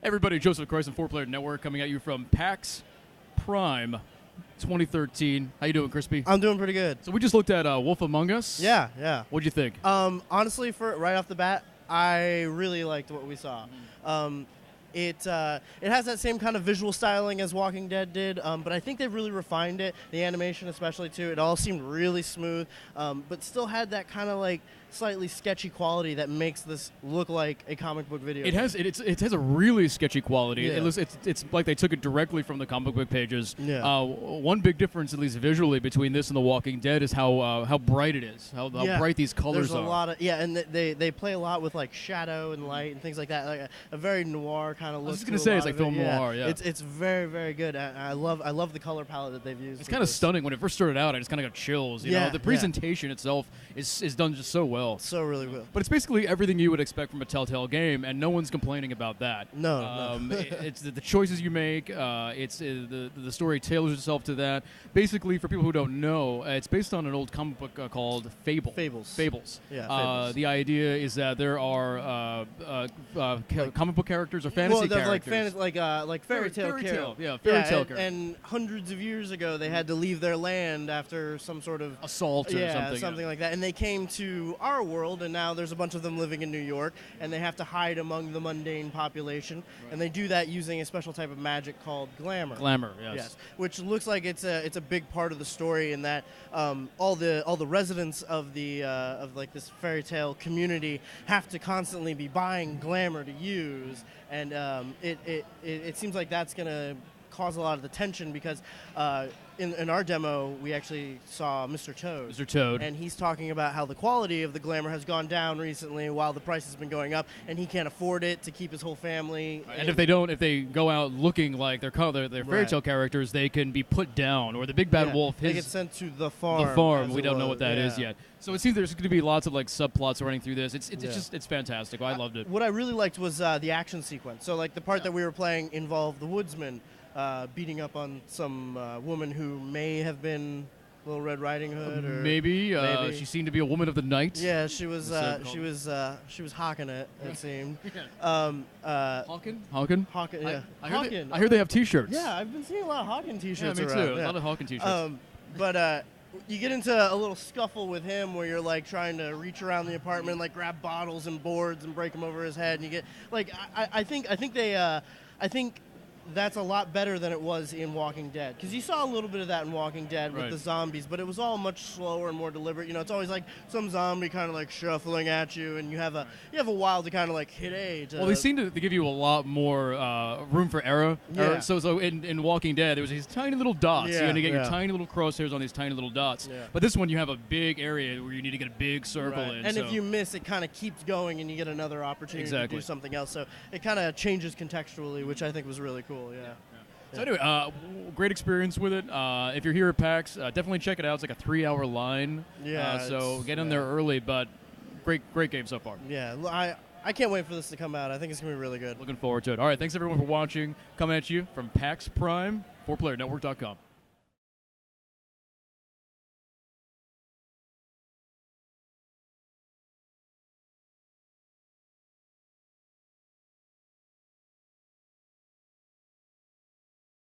Everybody, Joseph Christ and 4-Player Network coming at you from PAX Prime 2013. How you doing, Krispy? I'm doing pretty good. So we just looked at Wolf Among Us. Yeah. What'd you think? Honestly, for right off the bat, I really liked what we saw. It has that same kind of visual styling as Walking Dead did, but I think they've really refined it. The animation, especially too, it all seemed really smooth, but still had that kind of like slightly sketchy quality that makes this look like a comic book video. It has a really sketchy quality. Yeah. It's like they took it directly from the comic book pages. Yeah. One big difference, at least visually, between this and The Walking Dead is how bright it is. How bright these colors There's are. a lot of and they play a lot with like shadow and light and things like that. Like a very noir kind of look. I was just gonna say it's like film noir. Yeah. It's very, very good. I love the color palette that they've used. It's kind of stunning. When it first started out, I just kind of got chills. You know, the presentation itself is done just so well. So really well. But it's basically everything you would expect from a Telltale game, and no one's complaining about that. No. It's the choices you make. It's the story tailors itself to that. Basically, for people who don't know, it's based on an old comic book called Fables. Yeah. Fables. The idea is that there are comic book characters or fantasy characters. Like fairy tale. Yeah, fairy tale characters. And hundreds of years ago, they had to leave their land after some sort of assault or something like that. And they came to our world, and now there's a bunch of them living in New York, and they have to hide among the mundane population. Right. And they do that using a special type of magic called glamour. Glamour, yes. Which looks like it's a big part of the story in that all the residents of this fairy tale community have to constantly be buying glamour to use, and it seems like that's gonna cause a lot of the tension because in our demo we actually saw Mr. Toad, and he's talking about how the quality of the glamour has gone down recently while the price has been going up, and he can't afford it to keep his whole family. And if they go out looking like they're fairy tale characters, they can be put down, or the big bad wolf. They get sent to the farm. We don't know what that is yet. So it seems there's going to be lots of like subplots running through this. It's fantastic. I loved it. What I really liked was the action sequence. So like the part that we were playing involved the woodsman beating up on some woman who may have been Little Red Riding Hood, or maybe she seemed to be a woman of the night. Yeah, she was hawking it. It seemed. Hawking. Yeah. I hear they have T-shirts. Yeah, I've been seeing a lot of Hawking T-shirts. Yeah, me around. too. A lot of Hawking T-shirts. But you get into a little scuffle with him where you're like trying to reach around the apartment, like grab bottles and boards and break them over his head, and you get like I think that's a lot better than it was in Walking Dead, because you saw a little bit of that in Walking Dead with the zombies, but it was all much slower and more deliberate. You know, it's always like some zombie kind of like shuffling at you, and you have a while to kind of like hit A. Well, they seem to give you a lot more room for error. Yeah. So in Walking Dead, there was these tiny little dots. Yeah, You're going to get your tiny little crosshairs on these tiny little dots. Yeah. But this one, you have a big area where you need to get a big circle in. And if you miss, it kind of keeps going, and you get another opportunity to do something else. So it kind of changes contextually, which I think was really cool. Yeah. So anyway, great experience with it. If you're here at PAX, definitely check it out. It's like a 3-hour line. Yeah. So get in there early, but great game so far. Yeah, I can't wait for this to come out. I think it's going to be really good. Looking forward to it. All right, thanks everyone for watching. Coming at you from PAX Prime, 4playernetwork.com.